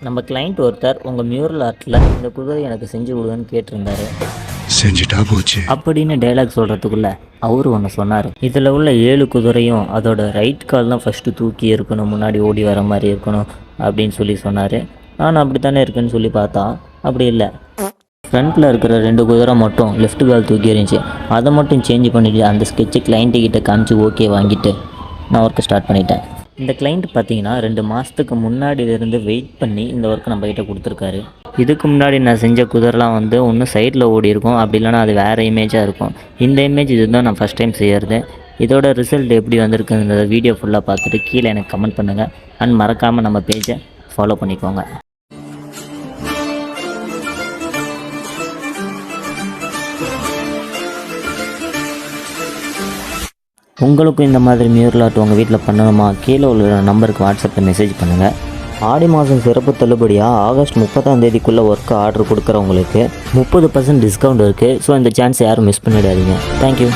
நம்ம கிளைண்ட் ஒருத்தர் உங்கள் மியூரல் ஆர்ட்டில் இந்த குதிரை எனக்கு செஞ்சு கொடுங்கன்னு கேட்டிருந்தாரு. செஞ்சுட்டா போச்சு அப்படின்னு டைலாக் சொல்கிறதுக்குள்ளே அவர் ஒன்று சொன்னார். இதில் உள்ள 7 குதிரையும் அதோட ரைட் கால் தான் ஃபஸ்ட்டு தூக்கி இருக்கணும், முன்னாடி ஓடி வர மாதிரி இருக்கணும் அப்படின்னு சொன்னார். நான் அப்படி தானே இருக்குன்னு சொல்லி பார்த்தா அப்படி இல்லை. ஃப்ரண்ட்டில் இருக்கிற 2 குதிரை மட்டும் லெஃப்ட் கால் தூக்கி இருந்துச்சு. அதை மட்டும் சேஞ்ச் பண்ணிவிட்டு அந்த ஸ்கெட்சை கிளைண்ட்டுக்கிட்ட காமிச்சு ஓகே வாங்கிட்டு நான் ஒர்க்கை ஸ்டார்ட் பண்ணிட்டேன். இந்த கிளைண்ட் பார்த்தீங்கன்னா 2 மாதத்துக்கு முன்னாடியிலேருந்து வெயிட் பண்ணி இந்த ஒர்க்கை நம்மக்கிட்ட கொடுத்துருக்காரு. இதுக்கு முன்னாடி நான் செஞ்ச குதிரைலாம் ஒன்று சைடில் ஓடி இருக்கும், அப்படி இல்லைனா அது வேறு இமேஜாக இருக்கும். இந்த இமேஜ் இதுதான் நான் ஃபஸ்ட் டைம் செய்கிறது. இதோட ரிசல்ட் எப்படி வந்திருக்குன்றத வீடியோ ஃபுல்லாக பார்த்துட்டு கீழே எனக்கு கமெண்ட் பண்ணுங்கள். அண்ட் மறக்காமல் நம்ம பேஜை ஃபாலோ பண்ணிக்கோங்க. உங்களுக்கும் இந்த மாதிரி மியூரல் ஆர்ட் உங்கள் வீட்டில் பண்ணணுமா? கீழே உள்ள நம்பருக்கு வாட்ஸ்அப்பில் மெசேஜ் பண்ணுங்கள். ஆடி மாதம் சிறப்பு தள்ளுபடியாக ஆகஸ்ட் 30ஆம் தேதிக்குள்ளே ஒர்க்கு ஆர்டர் கொடுக்குறவங்களுக்கு 30% டிஸ்கவுண்ட் இருக்குது. ஸோ இந்த சான்ஸ் யாரும் மிஸ் பண்ணிடாதீங்க. தேங்க்யூ.